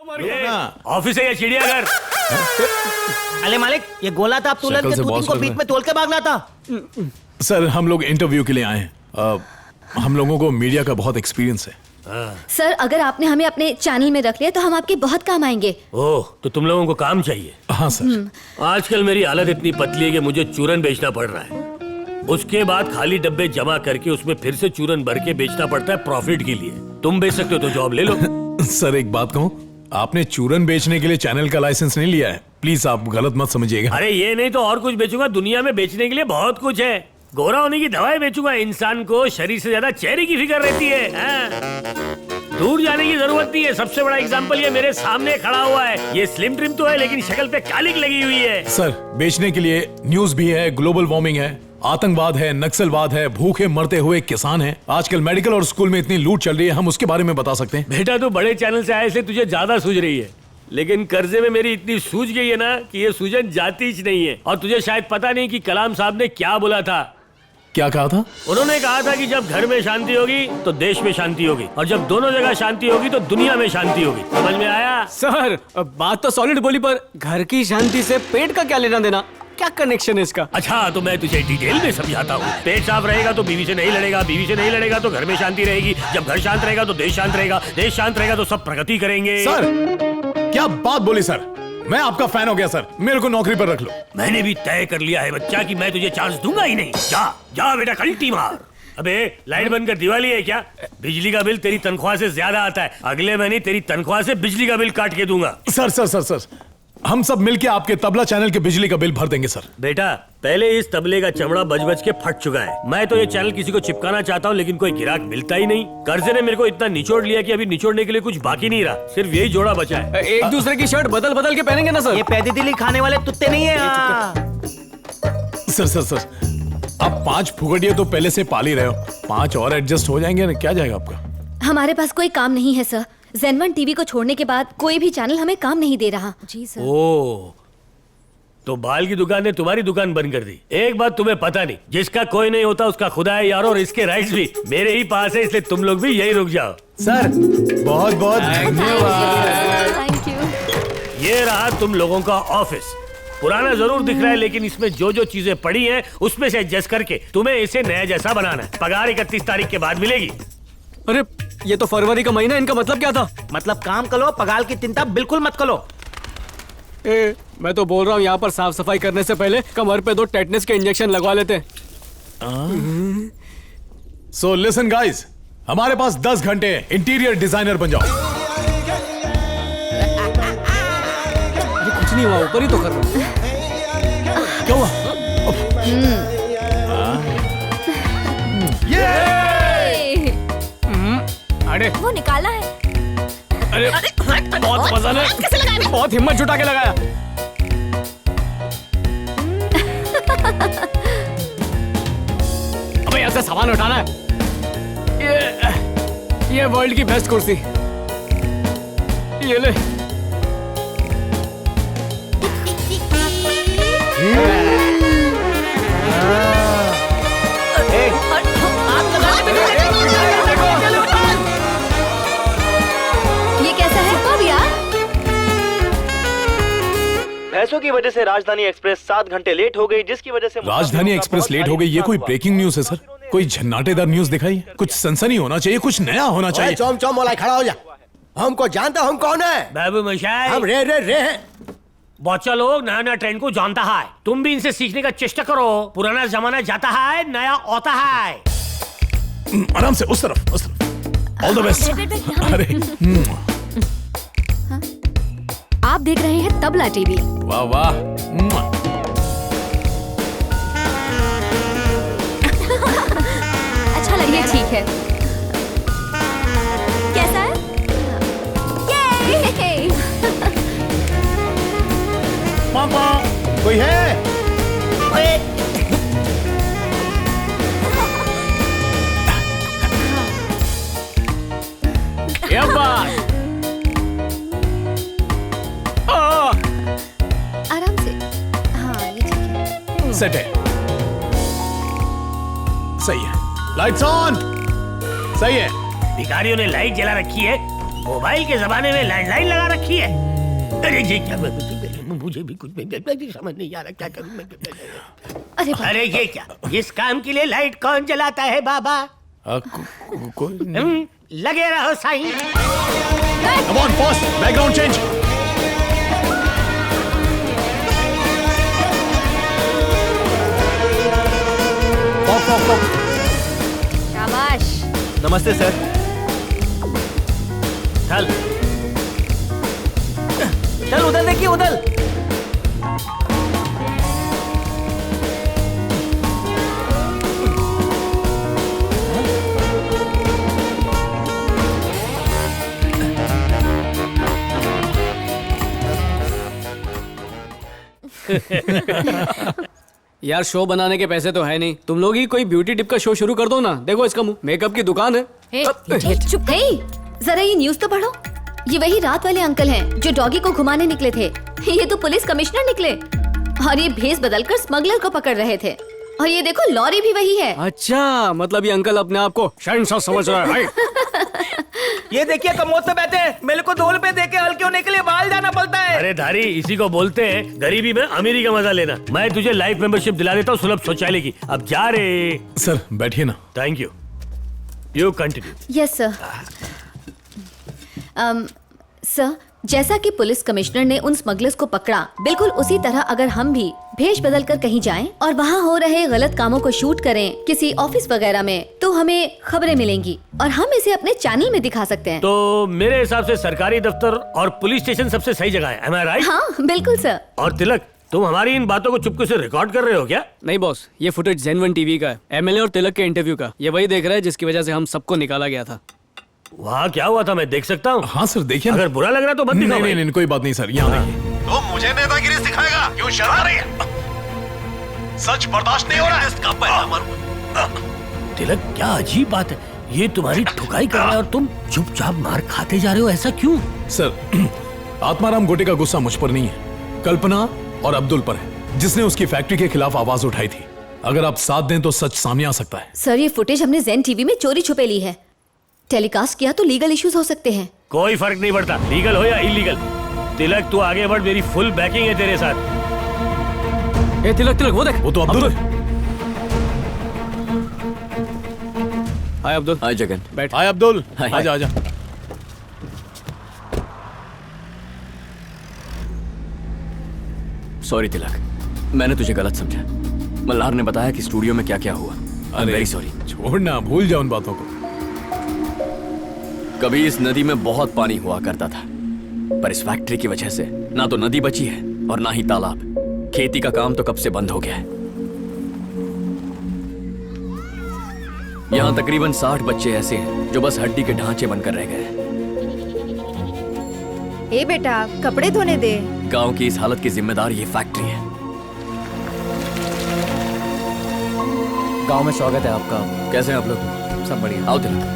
Office है या चिड़ियाघर? अरे मालिक, ये गोला था, आप तुलन के तूतीन को बीच में तोल के भागना था। सर, हम लोग इंटरव्यू के लिए आए हैं। हम लोगों को मीडिया का बहुत एक्सपीरियंस है। सर, अगर आपने हमें अपने चैनल में रख लिया तो हम आपके बहुत काम आएंगे। ओह, तो तुम लोगों को काम चाहिए? हाँ सर। आजकल मेरी हालत इतनी पतली है कि मुझे चूरन बेचना पड़ रहा है। उसके बाद खाली डब्बे जमा करके उसमें फिर से चूरन भर के बेचना पड़ता है प्रॉफिट के लिए। तुम बेच सकते हो तो जॉब ले लो। सर, एक बात कहूँ, आपने चूरन बेचने के लिए चैनल का लाइसेंस नहीं लिया है। प्लीज आप गलत मत समझिएगा। अरे ये नहीं तो और कुछ बेचूंगा। दुनिया में बेचने के लिए बहुत कुछ है। गोरा होने की दवाई बेचूंगा। इंसान को शरीर से ज्यादा चेहरे की फिक्र रहती है। दूर जाने की जरूरत नहीं है। सबसे बड़ा एग्जांपल ये मेरे सामने खड़ा हुआ है। ये स्लिम ट्रिम तो है लेकिन शक्ल पे कालिक लगी हुई है। सर, बेचने के लिए न्यूज भी है, ग्लोबल वार्मिंग है, आतंकवाद है, नक्सलवाद है, भूखे मरते हुए किसान है। आजकल मेडिकल और स्कूल में इतनी लूट चल रही है, हम उसके बारे में बता सकते हैं। बेटा, तू बड़े चैनल से आए, इसलिए तुझे ज्यादा सूझ रही है, लेकिन कर्जे में मेरी इतनी सूझ गई है ना कि ये सूजन जाती ही नहीं है। और तुझे शायद पता नहीं कि कलाम साहब ने क्या बोला था। क्या कहा था? उन्होंने कहा था कि जब घर में शांति होगी तो देश में शांति होगी, और जब दोनों जगह शांति होगी तो दुनिया में शांति होगी। समझ में आया? सर, बात तो सॉलिड बोली, पर घर की शांति से पेट का क्या लेना देना? क्या कनेक्शन है इसका? अच्छा, तो मैं तुझे डिटेल में समझाता हूँ। पेट साफ रहेगा तो बीवी से नहीं लड़ेगा, बीवी से नहीं लड़ेगा तो घर में शांति रहेगी, जब घर शांत रहेगा तो देश शांत रहेगा, देश शांत रहेगा तो सब प्रगति करेंगे। सर, क्या बात बोली सर। मैं आपका फैन हो गया सर, मेरे को नौकरी पर रख लो। मैंने भी तय कर लिया है बच्चा कि मैं तुझे चांस दूंगा ही नहीं। जा जा बेटा, घंटी मार। अबे लाइट बंद कर, दिवाली है क्या? बिजली का बिल तेरी तनख्वाह से ज्यादा आता है। अगले महीने तेरी तनख्वाह से बिजली का बिल काट के दूंगा। सर सर सर सर, हम सब मिलके आपके तबला चैनल के बिजली का बिल भर देंगे सर। बेटा, पहले इस तबले का चमड़ा बज बज के फट चुका है। मैं तो ये चैनल किसी को चिपकाना चाहता हूँ लेकिन कोई गिराक मिलता ही नहीं। कर्जे ने मेरे को इतना निचोड़ लिया कि अभी निचोड़ने के लिए कुछ बाकी नहीं रहा, सिर्फ यही जोड़ा बचा है। एक दूसरे की शर्ट बदल बदल के पहनेंगे ना सर? ये पैदी दिली खाने वाले तुत्ते नहीं है। सर सर सर, आप 5 फुगड़िए तो पहले से पाल ही रहे हो, 5 और एडजस्ट हो जाएंगे ना, क्या जाएगा आपका? हमारे पास कोई काम नहीं है सर। ज़ेन1 टीवी को छोड़ने के बाद कोई भी चैनल हमें काम नहीं दे रहा। जी सर। ओह, तो बाल की दुकान ने तुम्हारी दुकान बंद कर दी। एक बात तुम्हें पता नहीं, जिसका कोई नहीं होता उसका खुदा है यारो, और इसके राइट्स भी मेरे ही पास है, इसलिए तुम लोग भी यही रुक जाओ। सर, बहुत बहुत धन्यवाद। Thank you. ये रहा तुम लोगों का ऑफिस। पुराना जरूर दिख रहा है लेकिन इसमें जो जो चीजें पड़ी हैं उसमें से एडजस्ट करके तुम्हें इसे नया जैसा बनाना है। पगार 31 तारीख के बाद मिलेगी। अरे, ये तो फरवरी का महीना, इनका मतलब क्या था? मतलब काम करो, पगार की चिंता बिल्कुल मत करो। मैं तो बोल रहा हूँ यहाँ पर साफ सफाई करने से पहले कमर पे 2 टेटनस के इंजेक्शन लगवा लेते। सो लिसन गाइस, हमारे पास 10 घंटे हैं, इंटीरियर डिजाइनर बन जाओ। अरे कुछ नहीं हुआ, ऊपर ही तो कर रहा हूँ। क्या हुआ? अरे वो निकाला है। अरे बहुत मजा है, बहुत हिम्मत जुटा के लगाया। अबे ऐसे सामान उठाना है। ये वर्ल्ड की बेस्ट कुर्सी, ये ले। पैसों की वजह से राजधानी एक्सप्रेस 7 घंटे लेट हो गई, जिसकी वजह से राजधानी एक्सप्रेस लेट हो गई। ये कोई ब्रेकिंग न्यूज है सर? कोई झन्नाटेदार न्यूज दिखाई? कुछ सनसनी होना चाहिए, कुछ नया होना चाहिए। चौम चौम वाला खड़ा हो जा। हमको जानता, हम कौन है? बाबू मशाई, हम रे रे रे हैं। बच्चा लोग नया नया ट्रेंड को जानता है, तुम भी इनसे सीखने का चेष्टा करो। पुराना जमाना जाता है, नया आता है। आराम से, उस तरफ, उस तरफ। All the best. अरे आप देख रहे हैं तबला टीवी। वाह वाह। अच्छा लग रहा है? ठीक है। कैसा है? ये पापा, कोई है? क्या बात? आराम से। हाँ, ये ठीक है। सेट है, सही है। Lights on. सही है। भिखारियों ने लाइट जला रखी है, मोबाइल के जमाने में लैंडलाइन लगा रखी है। अरे जी क्या, मुझे भी कुछ समझ नहीं आ रहा, क्या करूं मैं। अरे बाप। अरे ये क्या, इस काम के लिए लाइट कौन जलाता है बाबा? लगे रहो Sai. Come on, fast, background change. शाबाश। नमस्ते सर। चल चल उधर देखिए, उधर। यार शो बनाने के पैसे तो है नहीं, तुम लोग ही कोई ब्यूटी टिप का शो शुरू कर दो ना। देखो इसका मुंह, मेकअप की दुकान है। चुप। हे, जरा ये न्यूज़ तो पढ़ो। ये वही रात वाले अंकल हैं जो डॉगी को घुमाने निकले थे। ये तो पुलिस कमिश्नर निकले और ये भेस बदलकर स्मगलर को पकड़ रहे थे। और ये देखो लॉरी भी वही है। अच्छा, मतलब ये अंकल अपने आप को शहंशाह समझ रहा है भाई। ये देखिए कमोद पे बैठे हैं। मेरे को 2 रुपए देके हल्के होने के लिए बाहर जाना पड़ता है। अरे धारी, इसी को बोलते हैं गरीबी में अमीरी का मजा लेना। मैं तुझे लाइफ मेंबरशिप दिला देता हूँ सुलभ शौचालय की। अब जा रे। सर बैठिए ना। Thank you, you continue. Yes sir. Sir, जैसा कि पुलिस कमिश्नर ने उन स्मगलर्स को पकड़ा, बिल्कुल उसी तरह अगर हम भी भेष बदल कर कहीं जाएं और वहाँ हो रहे गलत कामों को शूट करें किसी ऑफिस वगैरह में, तो हमें खबरें मिलेंगी और हम इसे अपने चैनल में दिखा सकते हैं। तो मेरे हिसाब से सरकारी दफ्तर और पुलिस स्टेशन सबसे सही जगह है। Am I right? हाँ बिल्कुल सर। और तिलक, तुम हमारी इन बातों को चुपके से रिकॉर्ड कर रहे हो क्या? नहीं बॉस, ये फुटेज ज़ेन1 टीवी का है, एमएलए और तिलक के इंटरव्यू का। ये वही देख रहा है जिसकी वजह से हम सबको निकाला गया था। वहाँ क्या हुआ था मैं देख सकता हूँ? हाँ सर देखिए ना। अगर बुरा लग रहा तो मत दिखाओ नहीं भाई। नहीं कोई बात नहीं सर, यहाँ देखिए। तो मुझे नेतागिरी सिखाएगा? क्यों शर्मा रही है? सच बर्दाश्त नहीं हो रहा है। इसका पहला मर। तिलक, क्या अजीब बात है, ये तुम्हारी ठुकाई कर रहा है और तुम चुपचाप मार खाते जा रहे हो, ऐसा क्यों? सर आत्माराम गोटे का गुस्सा मुझ पर नहीं है, कल्पना और अब्दुल पर है, जिसने उसकी फैक्ट्री के खिलाफ आवाज उठाई थी। अगर आप साथ दें तो सच सामने आ सकता है। सर, ये फुटेज हमने ज़ेन टीवी में चोरी छुपे ली है। टेलीकास्ट किया तो लीगल इश्यूज हो सकते हैं। कोई फर्क नहीं पड़ता, लीगल हो या इलीगल। तिलक तू आगे बढ़, मेरी फुल बैकिंग है तेरे साथ। ए तिलक, तिलक वो देख, वो तो अब्दुल है। हाय अब्दुल। हाय जगन। बैठ। हाय अब्दुल, हाय। आजा आजा। सॉरी तिलक, मैंने तुझे गलत समझा। मल्हार ने बताया कि स्टूडियो में क्या क्या हुआ। I am very sorry. छोड़ना, भूल जाओ उन बातों को। कभी इस नदी में बहुत पानी हुआ करता था, पर इस फैक्ट्री की वजह से ना तो नदी बची है और ना ही तालाब। खेती का काम तो कब से बंद हो गया है। यहाँ तकरीबन 60 बच्चे ऐसे हैं जो बस हड्डी के ढांचे बनकर रह गए हैं। ए बेटा, कपड़े धोने दे। गांव की इस हालत की जिम्मेदार ये फैक्ट्री है। गांव में स्वागत है आपका। कैसे हैं आप लोग? सब बढ़िया। आओ तिलक।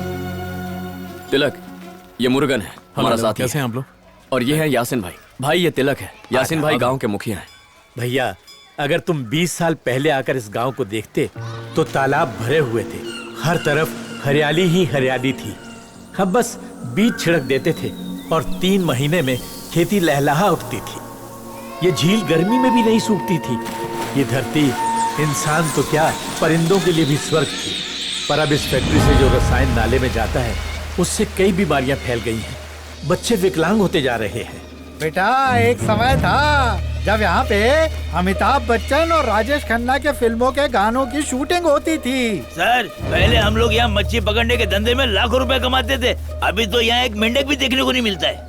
तिलक, ये मुर्गन है, हमारा साथी कैसे है। हैं आप लोग? और ये है यासिन भाई। भाई ये तिलक है। यासिन भाई गांव के मुखिया हैं। भैया, अगर तुम 20 साल पहले आकर इस गांव को देखते तो तालाब भरे हुए थे, हर तरफ हरियाली ही हरियाली थी। हम बस बीज छिड़क देते थे और 3 महीने में खेती लहलहा उठती थी। ये झील गर्मी में भी नहीं सूखती थी। ये धरती इंसान तो क्या, परिंदों के लिए भी स्वर्ग थी। पर अब इस फैक्ट्री से जो रसायन नाले में जाता है, उससे कई बीमारियां फैल गई हैं। बच्चे विकलांग होते जा रहे हैं। बेटा, एक समय था जब यहाँ पे अमिताभ बच्चन और राजेश खन्ना के फिल्मों के गानों की शूटिंग होती थी। सर, पहले हम लोग यहाँ मच्छी पकड़ने के धंधे में लाखों रुपए कमाते थे। अभी तो यहाँ एक मेंढक भी देखने को नहीं मिलता है।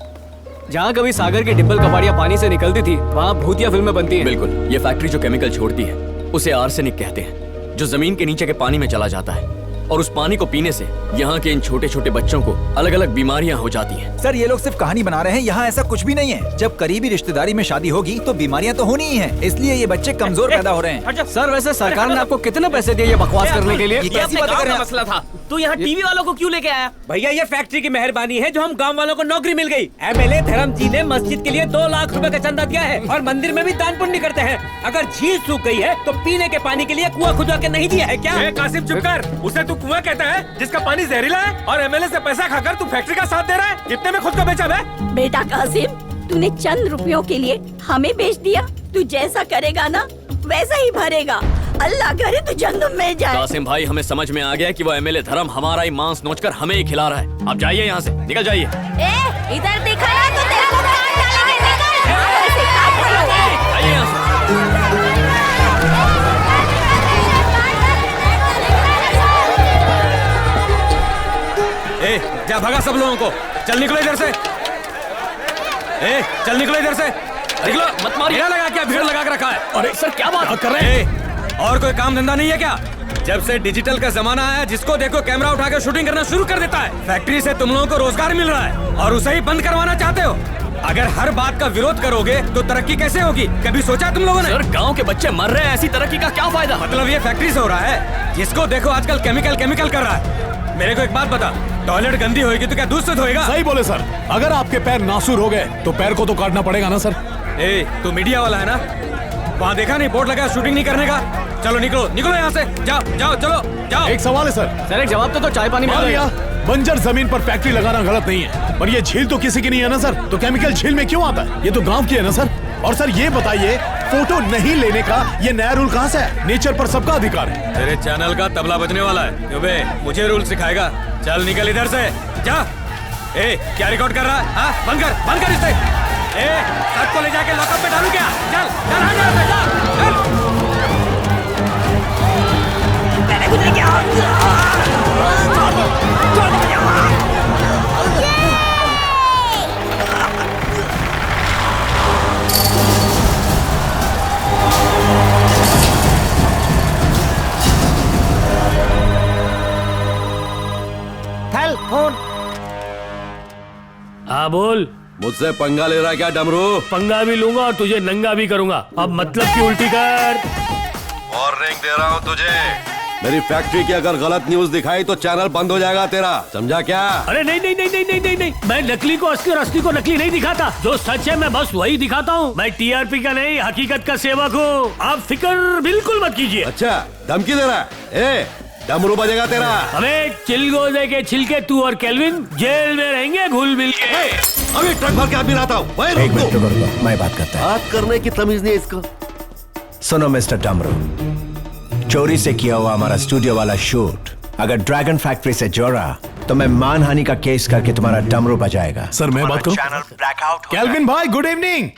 जहाँ कभी सागर की डिब्बल कबाड़ियाँ पानी से निकलती थी, वहाँ भूतिया फिल्में बनती हैं। बिल्कुल, ये फैक्ट्री जो केमिकल छोड़ती है उसे आर्सेनिक कहते हैं, जो जमीन के नीचे के पानी में चला जाता है और उस पानी को पीने से यहाँ के इन छोटे छोटे बच्चों को अलग अलग बीमारियां हो जाती हैं। सर, ये लोग सिर्फ कहानी बना रहे हैं। यहाँ ऐसा कुछ भी नहीं है। जब करीबी रिश्तेदारी में शादी होगी तो बीमारियां तो होनी ही हैं। इसलिए ये बच्चे कमजोर पैदा हो रहे हैं। सर, वैसे सरकार ने आपको कितने पैसे दिए ये बकवास करने के लिए? ये कैसी बातें कर रहे हैं? मसला था। तू यहाँ टीवी वालों को क्यों लेके आया? भैया ये फैक्ट्री की मेहरबानी है जो हम गांव वालों को नौकरी मिल गई। एमएलए धर्म जी ने मस्जिद के लिए 2 लाख रुपए का चंदा दिया है और मंदिर में भी दान पुण्य करते हैं। अगर झील सूख गई है तो पीने के पानी के लिए कुआं खुदवा के नहीं दिया है क्या? कासिम चुप कर, उसे तू कुआं कहता है जिसका पानी जहरीला है, और एमएलए से पैसा खाकर तू फैक्ट्री का साथ दे रहा है। कितने में खुद को बेचा है? बेटा कासिम, तूने चंद रुपयों के लिए हमें बेच दिया। तू जैसा करेगा ना वैसा ही भरेगा। अल्लाह करे तू जन्नत में जाए। कासिम भाई, हमें समझ में आ गया कि वो एमएलए धर्म हमारा ही मांस नोचकर हमें ही खिला रहा है। अब जाइए यहाँ से, निकल जाइए। इधर दिखाया तो तेरे को काट डालेंगे, निकल। ऐसे काट डालो। आइए यहाँ से। जा भगा सब लोगों को, चल निकलो इधर से। चल निकलो इधर से, निकलो। मत मारिए। लगा क्या भीड़ लगा के रखा है? अरे सर क्या बात कर रहे हैं? और कोई काम धंधा नहीं है क्या? जब से डिजिटल का जमाना आया, जिसको देखो कैमरा उठा के शूटिंग करना शुरू कर देता है। फैक्ट्री से तुम लोगों को रोजगार मिल रहा है और उसे ही बंद करवाना चाहते हो। अगर हर बात का विरोध करोगे तो तरक्की कैसे होगी? कभी सोचा तुम लोगों ने? सर गांव के बच्चे मर रहे हैं, ऐसी तरक्की का क्या फायदा? मतलब ये फैक्ट्री से हो रहा है? जिसको देखो आजकल केमिकल कर रहा है। मेरे को एक बात बता, टॉयलेट गंदी होगी तो क्या दूध से धोएगा? सही बोले सर, अगर आपके पैर नासूर हो गए तो पैर को तो काटना पड़ेगा ना सर। तू मीडिया वाला है ना? वहाँ देखा नहीं बोर्ड लगा शूटिंग नहीं करने का? चलो निकलो निकलो यहाँ से, जाओ जाओ चलो जाओ। एक सवाल है सर। सर एक जवाब तो चाय पानी मान लिया बंजर जमीन पर फैक्ट्री लगाना गलत नहीं है, पर ये झील तो किसी की नहीं है ना सर, तो केमिकल झील में क्यों आता है? ये तो गांव की है ना सर। और सर ये बताइए, फोटो नहीं लेने का ये नया रूल कहाँ से है? नेचर पर सबका अधिकार है। तेरे चैनल का तबला बजने वाला है क्यों बे? मुझे रूल सिखाएगा? चल निकल इधर से, जा। क्या रिकॉर्ड कर रहा है? हाँ बंद कर इसे। सबको ले जाके लॉकअप में डालू क्या? चल चल आ जा, चल। मैंने कुछ नहीं किया। हाँ बोल। मुझसे पंगा ले रहा क्या डमरू? पंगा भी लूंगा और तुझे नंगा भी करूंगा। अब मतलब की उल्टी कर। वार्निंग दे रहा हूँ तुझे, मेरी फैक्ट्री की अगर गलत न्यूज दिखाई तो चैनल बंद हो जाएगा तेरा, समझा क्या? अरे नहीं नहीं नहीं नहीं नहीं नहीं नहीं, मैं नकली को असली और असली को नकली नहीं दिखाता। जो सच है मैं बस वही दिखाता हूँ। मैं टीआरपी का नहीं, हकीकत का सेवक हूँ। आप फिक्र बिल्कुल मत कीजिए। अच्छा धमकी दे रहा है? डमरू बजेगा तेरा। हमें चिलगोजे के छिलके तू और केल्विन जेल में रहेंगे घुल मिल के। अभी ट्रक भर के आदमी लाता हूँ। एक मिनट रुको, मैं बात करता हूँ। बात करने की तमीज नहीं इसको। सुनो मिस्टर डमरू, चोरी से किया हुआ हमारा स्टूडियो वाला शूट अगर ड्रैगन फैक्ट्री से जोड़ा तो मैं मानहानि का केस करके तुम्हारा डमरू बजाएगा। सर मैं बात करूं? केल्विन भाई गुड इवनिंग।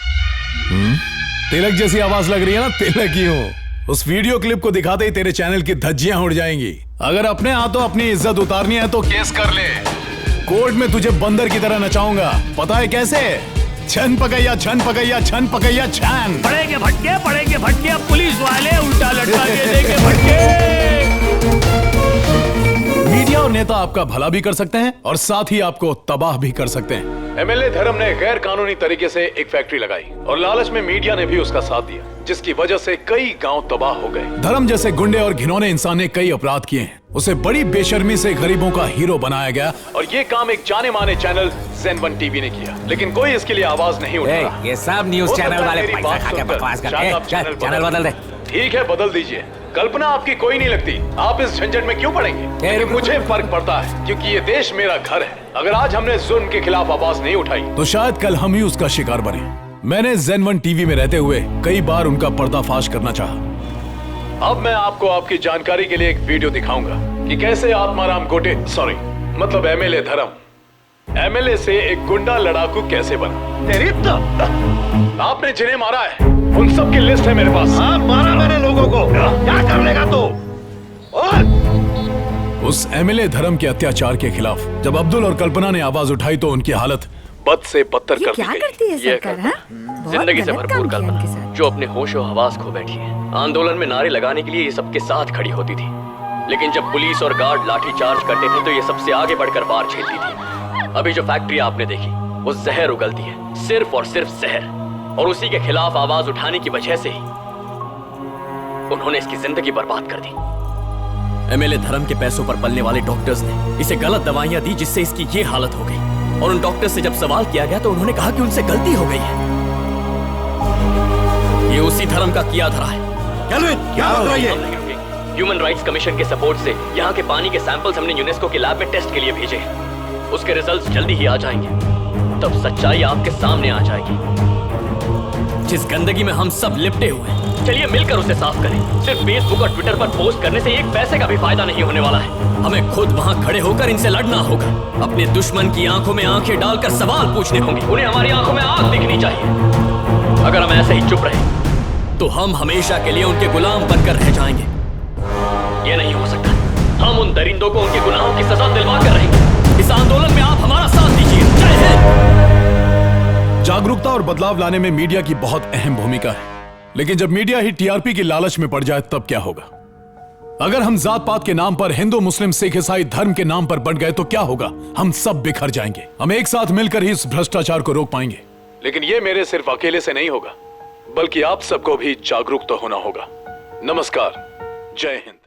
तिलक जैसी आवाज लग रही है ना? तिलक ही हूँ। उस वीडियो क्लिप को दिखाते ही तेरे चैनल की धज्जियां उड़ जाएंगी। अगर अपने हाथों अपनी इज्जत उतारनी है तो केस कर ले। कोर्ट में तुझे बंदर की तरह नचाऊंगा, पता है कैसे? छन पकैया छन पकैया छन पकैया छन। पड़ेंगे भटके अब पुलिस वाले उल्टा लटका के देंगे भटके। मीडिया और नेता आपका भला भी कर सकते हैं और साथ ही आपको तबाह भी कर सकते हैं। एमएलए धर्म ने गैर कानूनी तरीके से एक फैक्ट्री लगाई और लालच में मीडिया ने भी उसका साथ दिया, जिसकी वजह से कई गांव तबाह हो गए। धर्म जैसे गुंडे और घिनौने इंसान ने कई अपराध किए हैं। उसे बड़ी बेशर्मी से गरीबों का हीरो बनाया गया और ये काम एक जाने माने चैनल ज़ेन1 टीवी ने किया, लेकिन कोई इसके लिए आवाज नहीं उठा रहा। ये सब न्यूज चैनल वाले पैसा खा के बकवास करते हैं। चैनल बदल दे। ठीक है बदल दीजिए। कल्पना आपकी कोई नहीं लगती, आप इस झंझट में क्यों पड़ेंगे? मुझे फर्क पड़ता है क्योंकि ये देश मेरा घर है। अगर आज हमने जुल्म के खिलाफ आवाज नहीं उठाई तो शायद कल हम ही उसका शिकार बने। मैंने ज़ेन1 टीवी में रहते हुए कई बार उनका पर्दाफाश करना चाहा। अब मैं आपको आपकी जानकारी के लिए एक वीडियो दिखाऊंगा कि कैसे आत्माराम गोटे मतलब एमएलए धर्म एमएलए से एक गुंडा लड़ाकू कैसे बना। तेरी आपने जिन्हें मारा है उन सब की लिस्ट है मेरे पास। हाँ मारा मैंने लोगों को, क्या कर लेगा तू? उस एमएलए धर्म के अत्याचार के खिलाफ जब अब्दुल और कल्पना ने आवाज उठाई तो उनकी हालत बद से बदतर कर दी क्या करती है सरकार? जिंदगी से भरपूर कल्पना जो अपने होशो हवास खो बैठी है। आंदोलन में नारे लगाने के लिए ये सबके साथ खड़ी होती थी, लेकिन जब पुलिस और गार्ड लाठी चार्ज करते थे तो ये सबसे आगे बढ़कर बाहर झेलती थी। अभी जो फैक्ट्री आपने देखी वो जहर उगलती है, सिर्फ और सिर्फ जहर, और उसी के खिलाफ आवाज उठाने की वजह से ही उन्होंने इसकी जिंदगी बर्बाद कर दी। एमएलए धर्म के पैसों पर पलने वाले डॉक्टर्स ने इसे गलत दवाइयां दी, जिससे इसकी ये हालत हो गई। और उन डॉक्टर से जब सवाल किया गया तो उन्होंने कहा कि उनसे गलती हो गई है। ये उसी धर्म का किया धरा है। क्या हो रहा है? ह्यूमन राइट्स कमीशन के सपोर्ट से यहाँ के पानी के सैंपल्स हमने यूनेस्को के लैब में टेस्ट के लिए भेजे हैं। उसके रिजल्ट्स जल्दी ही आ जाएंगे, तब सच्चाई आपके सामने आ जाएगी। जिस गंदगी में हम सब लिपटे हुए हैं, चलिए मिलकर उसे साफ करें। सिर्फ फेसबुक और ट्विटर पर पोस्ट करने से एक पैसे का भी फायदा नहीं होने वाला है। हमें खुद वहाँ खड़े होकर इनसे लड़ना होगा। अपने दुश्मन की आंखों में आंखें डालकर सवाल पूछने होंगे। उन्हें हमारी आंखों में आग दिखनी चाहिए। अगर हम ऐसे ही चुप रहे तो हम हमेशा के लिए उनके गुलाम बनकर रह जाएंगे। ये नहीं हो सकता। हम उन दरिंदों को उनके गुनाहों की सजा दिलवा कर रहेंगे। इस आंदोलन में आप हमारा साथ दीजिए। जय हिंद। जागरूकता और बदलाव लाने में मीडिया की बहुत अहम भूमिका है, लेकिन जब मीडिया ही टीआरपी की लालच में पड़ जाए तब क्या होगा? अगर हम जात पात के नाम पर, हिंदू मुस्लिम सिख ईसाई धर्म के नाम पर बढ़ गए तो क्या होगा? हम सब बिखर जाएंगे। हम एक साथ मिलकर ही इस भ्रष्टाचार को रोक पाएंगे। लेकिन ये मेरे सिर्फ अकेले से नहीं होगा, बल्कि आप सबको भी जागरूक तो होना होगा। नमस्कार, जय हिंद।